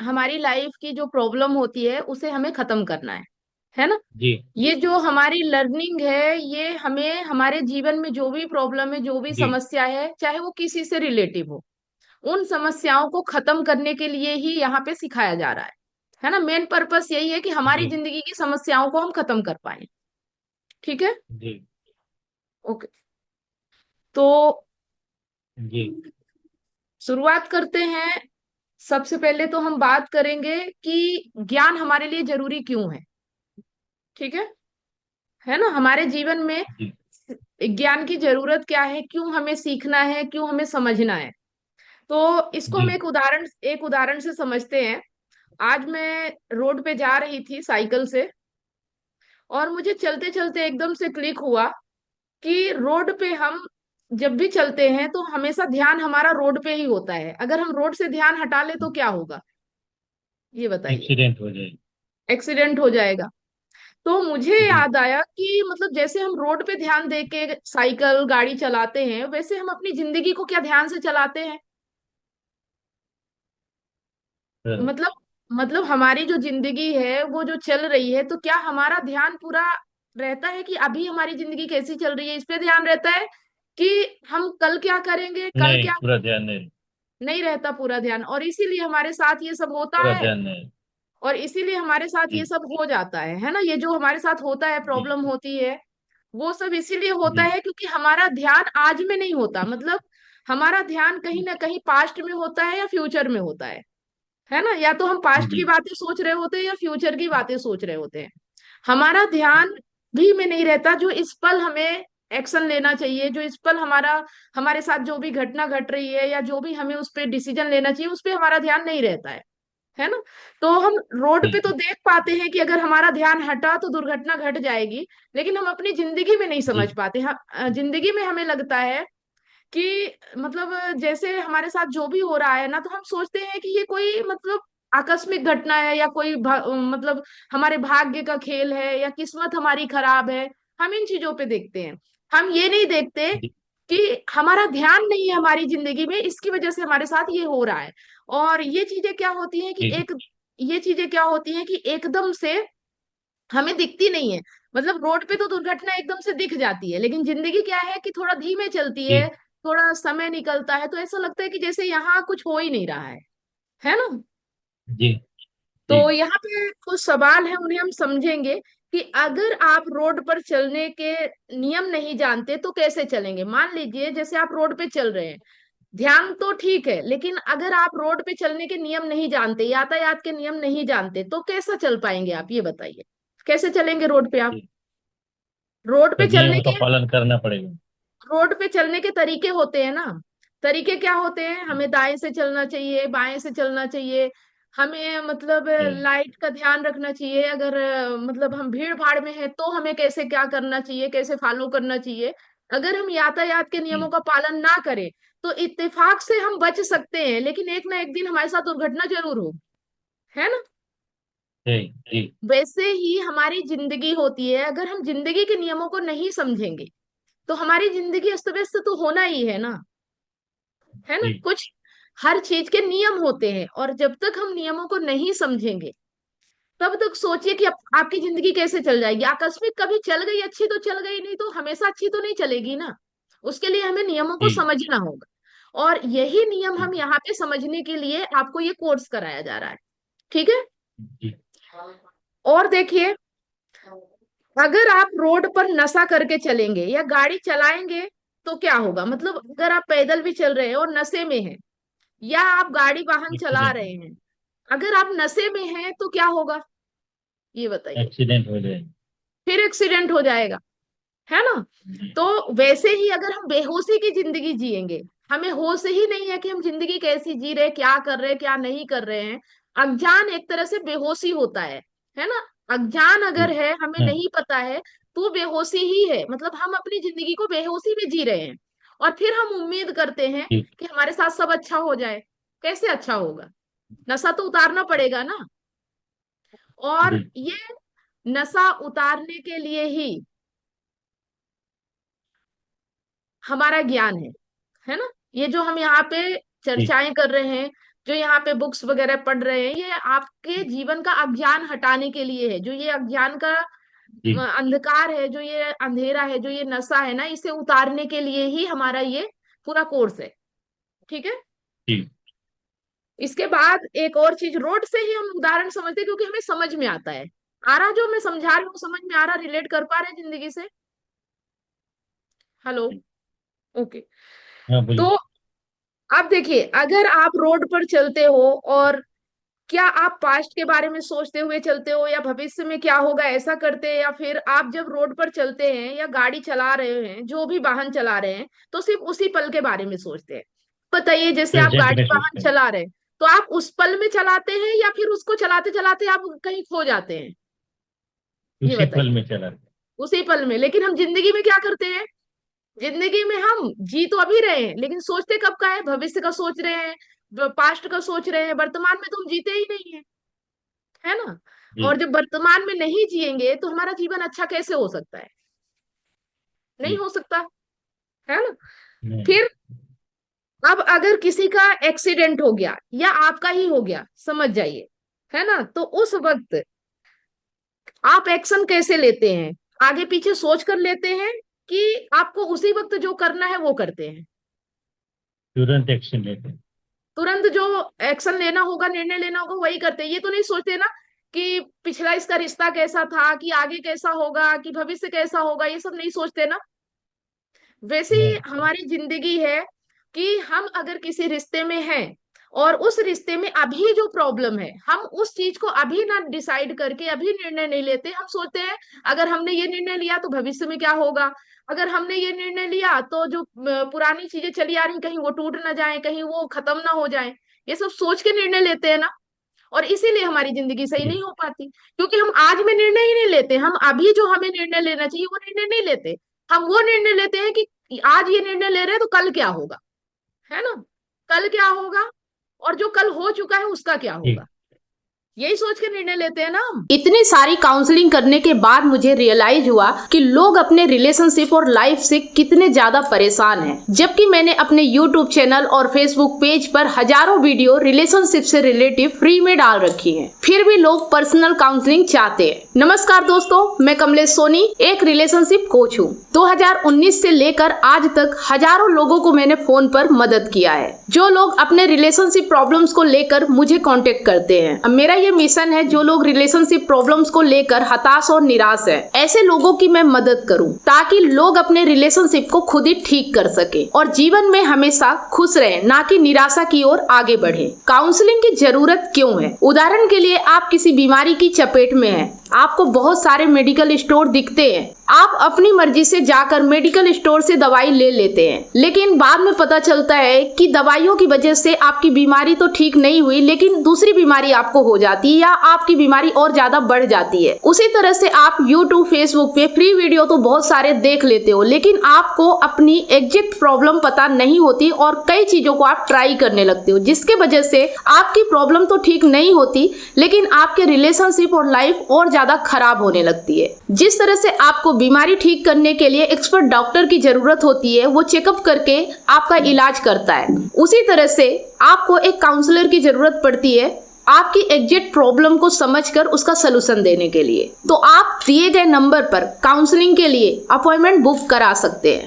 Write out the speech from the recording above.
हमारी लाइफ की जो प्रॉब्लम होती है उसे हमें खत्म करना है ना। जी। ये जो हमारी लर्निंग है, ये हमें हमारे जीवन में जो भी प्रॉब्लम है, जो भी जी। समस्या है, चाहे वो किसी से रिलेटिव हो, उन समस्याओं को खत्म करने के लिए ही यहाँ पे सिखाया जा रहा है ना। मेन पर्पस यही है कि हमारी जी। जिंदगी की समस्याओं को हम खत्म कर पाए। ठीक है। जी। ओके। तो जी। शुरुआत करते हैं। सबसे पहले तो हम बात करेंगे कि ज्ञान हमारे लिए जरूरी क्यों है। ठीक है ना। हमारे जीवन में जी। ज्ञान की जरूरत क्या है, क्यों हमें सीखना है, क्यों हमें समझना है। तो इसको जी। हम एक उदाहरण से समझते हैं। आज मैं रोड पे जा रही थी साइकिल से, और मुझे चलते चलते एकदम से क्लिक हुआ कि रोड पे हम जब भी चलते हैं तो हमेशा ध्यान हमारा रोड पे ही होता है। अगर हम रोड से ध्यान हटा ले तो क्या होगा, ये बताइए। एक्सीडेंट हो जाएगी। एक्सीडेंट हो जाएगा। तो मुझे जी। याद आया कि मतलब जैसे हम रोड पे ध्यान दे के साइकिल गाड़ी चलाते हैं, वैसे हम अपनी जिंदगी को क्या ध्यान से चलाते हैं। हाँ। मतलब हमारी जो जिंदगी है वो जो चल रही है, तो क्या हमारा ध्यान पूरा रहता है कि अभी हमारी जिंदगी कैसी चल रही है इस पे ध्यान रहता है, कि हम कल क्या करेंगे, कल नहीं, क्या। पूरा ध्यान नहीं। नहीं रहता पूरा ध्यान, और इसीलिए हमारे साथ ये सब होता पूरा है। ध्यान नहीं। और इसीलिए हमारे साथ ये जी। सब हो जाता है ना। ये जो हमारे साथ होता है, जी। प्रॉब्लम होती है, वो सब इसीलिए होता जी। है क्योंकि हमारा ध्यान आज में नहीं होता। मतलब हमारा ध्यान कहीं ना कहीं पास्ट में होता है या फ्यूचर में होता है ना। या तो हम पास्ट की जी। बातें सोच रहे होते हैं या फ्यूचर की बातें सोच रहे होते हैं। हमारा ध्यान भी में नहीं रहता जो इस पल हमें एक्शन लेना चाहिए, जो इस पल हमारे साथ जो भी घटना घट रही है, या जो भी हमें उस पर डिसीजन लेना चाहिए, उस पर हमारा ध्यान नहीं रहता है ना। तो हम रोड पे तो जी। देख पाते हैं कि अगर हमारा ध्यान हटा तो दुर्घटना घट जाएगी, लेकिन हम अपनी जिंदगी में नहीं जी। समझ पाते। जिंदगी में हमें लगता है कि मतलब जैसे हमारे साथ जो भी हो रहा है ना, तो हम सोचते हैं कि ये कोई मतलब आकस्मिक घटना है, या कोई मतलब हमारे भाग्य का खेल है, या किस्मत हमारी खराब है। हम इन चीजों पे देखते हैं। हम ये नहीं देखते जी। कि हमारा ध्यान नहीं है हमारी जिंदगी में, इसकी वजह से हमारे साथ ये हो रहा है। और ये चीजें क्या होती हैं कि जी। एक ये चीजें क्या होती हैं कि एकदम से हमें दिखती नहीं है। मतलब रोड पे तो दुर्घटना एकदम से दिख जाती है, लेकिन जिंदगी क्या है कि थोड़ा धीमे चलती है। जी। थोड़ा समय निकलता है, तो ऐसा लगता है कि जैसे यहाँ कुछ हो ही नहीं रहा है ना। जी। जी। तो यहाँ पे कुछ सवाल है, उन्हें हम समझेंगे कि अगर आप रोड पर चलने के नियम नहीं जानते तो कैसे चलेंगे। मान लीजिए जैसे आप रोड पे चल रहे हैं, ध्यान तो ठीक है, लेकिन अगर आप रोड पे चलने के नियम नहीं जानते, यातायात के नियम नहीं जानते, तो कैसा चल पाएंगे आप, ये बताइए। कैसे चलेंगे रोड पे आप। जी। रोड तो पे चलने नियम का के पालन करना पड़ेगा। रोड पे चलने के तरीके होते हैं ना। तरीके क्या होते हैं, जी। हमें दाएं से चलना चाहिए, बाएं से चलना चाहिए। हमें मतलब जी। लाइट का ध्यान रखना चाहिए। अगर मतलब हम भीड़ भाड़ में हैं तो हमें कैसे क्या करना चाहिए, कैसे फॉलो करना चाहिए। अगर हम यातायात के नियमों जी। का पालन ना करें तो इत्तेफाक से हम बच सकते हैं, लेकिन एक ना एक दिन हमारे साथ दुर्घटना जरूर होगी, है ना। जी। जी। वैसे ही हमारी जिंदगी होती है। अगर हम जिंदगी के नियमों को नहीं समझेंगे तो हमारी जिंदगी अस्त व्यस्त तो होना ही है ना। जी। कुछ हर चीज के नियम होते हैं, और जब तक हम नियमों को नहीं समझेंगे तब तक सोचिए कि आपकी जिंदगी कैसे चल जाएगी। आकस्मिक कभी चल गई अच्छी तो चल गई, नहीं तो हमेशा अच्छी तो नहीं चलेगी ना। उसके लिए हमें नियमों को जी। समझना होगा, और यही नियम जी। हम यहाँ पे समझने के लिए आपको ये कोर्स कराया जा रहा है। ठीक है। जी। और देखिए, अगर आप रोड पर नशा करके चलेंगे या गाड़ी चलाएंगे तो क्या होगा। मतलब अगर आप पैदल भी चल रहे हैं और नशे में हैं, या आप गाड़ी वाहन चला एक्सीडेंट। रहे हैं, अगर आप नशे में हैं तो क्या होगा, ये बताइए। एक्सीडेंट हो जाएगा। फिर एक्सीडेंट हो जाएगा, है ना। जी। तो वैसे ही अगर हम बेहोशी की जिंदगी जिएंगे, हमें होश ही नहीं है कि हम जिंदगी कैसी जी रहे, क्या कर रहे हैं, क्या नहीं कर रहे हैं। अज्ञान एक तरह से बेहोशी होता है ना। अज्ञान जी। अगर है, हमें हाँ। नहीं पता है, तो बेहोशी ही है। मतलब हम अपनी जिंदगी को बेहोशी में जी रहे हैं, और फिर हम उम्मीद करते हैं जी। कि हमारे साथ सब अच्छा हो जाए। कैसे अच्छा होगा, नशा तो उतारना पड़ेगा ना। और जी। ये नशा उतारने के लिए ही हमारा ज्ञान है ना। ये जो हम यहाँ पे जी। चर्चाएं कर रहे हैं, जो यहाँ पे बुक्स वगैरह पढ़ रहे हैं, ये आपके जीवन का अज्ञान हटाने के लिए है। जो ये अज्ञान का जी अंधकार है, जो ये अंधेरा है, जो ये नशा है ना, इसे उतारने के लिए ही हमारा ये पूरा कोर्स है। ठीक है। जी। इसके बाद एक और चीज, रोड से ही हम उदाहरण समझते हैं क्योंकि हमें समझ में आता है। आ रहा जो मैं समझा रही हूँ, समझ में आ रहा, रिलेट कर पा रहे हैं जिंदगी से? हेलो। ओके। हाँ बोलिए। तो अब देखिए, अगर आप रोड पर चलते हो, और क्या आप पास्ट के बारे में सोचते हुए चलते हो या भविष्य में क्या होगा ऐसा करते हैं, या फिर आप जब रोड पर चलते हैं या गाड़ी चला रहे हैं, जो भी वाहन चला रहे हैं, तो सिर्फ उसी पल के बारे में सोचते हैं? बताइए, जैसे आप प्रेजेंट गाड़ी में वाहन सोचते हैं। चला रहे हैं, तो आप उस पल में चलाते हैं या फिर उसको चलाते चलाते आप कहीं खो जाते हैं? ये उसी पल बताइए। में चला रहे उसी पल में। लेकिन हम जिंदगी में क्या करते हैं? जिंदगी में हम जी तो अभी रहे हैं, लेकिन सोचते कब का है? भविष्य का सोच रहे हैं, पास्ट का सोच रहे हैं। वर्तमान में तो हम जीते ही नहीं है, है ना? जी और जब वर्तमान में नहीं जिएंगे तो हमारा जीवन अच्छा कैसे हो सकता है? नहीं जी। हो सकता, है ना? नहीं। फिर अब अगर किसी का एक्सीडेंट हो गया या आपका ही हो गया, समझ जाइए, है ना, तो उस वक्त आप एक्शन कैसे लेते हैं? आगे पीछे सोच कर लेते हैं, कि आपको उसी वक्त जो करना है वो करते हैं? तुरंत एक्शन लेते हैं। तुरंत जो एक्शन लेना होगा, निर्णय लेना होगा, वही करते हैं। ये तो नहीं सोचते ना कि पिछला इसका रिश्ता कैसा था, कि आगे कैसा होगा, कि भविष्य कैसा होगा, ये सब नहीं सोचते ना। वैसे ही नहीं। हमारी जिंदगी है, कि हम अगर किसी रिश्ते में हैं और उस रिश्ते में अभी जो प्रॉब्लम है, हम उस चीज को अभी ना डिसाइड करके अभी निर्णय नहीं लेते। हम सोचते हैं अगर हमने ये निर्णय लिया तो भविष्य में क्या होगा, अगर हमने ये निर्णय लिया तो जो पुरानी चीजें चली आ रही कहीं वो टूट ना जाए, कहीं वो खत्म ना हो जाए। ये सब सोच के निर्णय लेते हैं ना। और इसीलिए हमारी जिंदगी सही जी नहीं हो पाती, क्योंकि हम आज में निर्णय ही नहीं लेते। हम अभी जो हमें निर्णय लेना चाहिए वो निर्णय नहीं लेते। हम वो निर्णय लेते हैं कि आज ये निर्णय ले रहे हैं तो कल क्या होगा, है ना? कल क्या होगा, और जो कल हो चुका है उसका क्या जी। होगा, यही सोच के निर्णय लेते हैं ना हम। इतनी सारी काउंसलिंग करने के बाद मुझे रियलाइज हुआ कि लोग अपने रिलेशनशिप और लाइफ से कितने ज्यादा परेशान हैं। जबकि मैंने अपने YouTube चैनल और Facebook पेज पर हजारों वीडियो रिलेशनशिप से रिलेटिव फ्री में डाल रखी हैं, फिर भी लोग पर्सनल काउंसलिंग चाहते हैं। नमस्कार दोस्तों, मैं कमलेश सोनी एक रिलेशनशिप कोच हूँ। 2019 से लेकर आज तक हजारों लोगों को मैंने फोन पर मदद किया है, जो लोग अपने रिलेशनशिप प्रॉब्लम्स को लेकर मुझे कांटेक्ट करते हैं। अब मेरा ये मिशन है, जो लोग रिलेशनशिप प्रॉब्लम्स को लेकर हताश और निराश है, ऐसे लोगों की मैं मदद करूं, ताकि लोग अपने रिलेशनशिप को खुद ही ठीक कर सके और जीवन में हमेशा खुश रहे, ना कि निराशा की ओर आगे बढ़े। काउंसलिंग की जरूरत क्यों है? उदाहरण के लिए, आप किसी बीमारी की चपेट में हैं, आपको बहुत सारे मेडिकल स्टोर दिखते हैं, आप अपनी मर्जी से जाकर मेडिकल स्टोर से दवाई ले लेते हैं, लेकिन बाद में पता चलता है कि दवाइयों की वजह से आपकी बीमारी तो ठीक नहीं हुई, लेकिन दूसरी बीमारी आपको हो जाती है या आपकी बीमारी और ज्यादा बढ़ जाती है। उसी तरह से आप YouTube, Facebook पे फ्री वीडियो तो बहुत सारे देख लेते हो, लेकिन आपको अपनी एग्जैक्ट प्रॉब्लम पता नहीं होती और कई चीजों को आप ट्राई करने लगते हो, जिसके वजह से आपकी प्रॉब्लम तो ठीक नहीं होती, लेकिन आपके रिलेशनशिप और लाइफ और ज्यादा खराब होने लगती है। जिस तरह से आपको बीमारी ठीक करने के लिए एक्सपर्ट डॉक्टर की जरूरत होती है, वो चेकअप करके आपका इलाज करता है, उसी तरह से आपको एक काउंसलर की जरूरत पड़ती है आपकी एग्जैक्ट प्रॉब्लम को समझकर उसका सलूशन देने के लिए। तो आप दिए गए नंबर पर काउंसलिंग के लिए अपॉइंटमेंट बुक करा सकते हैं।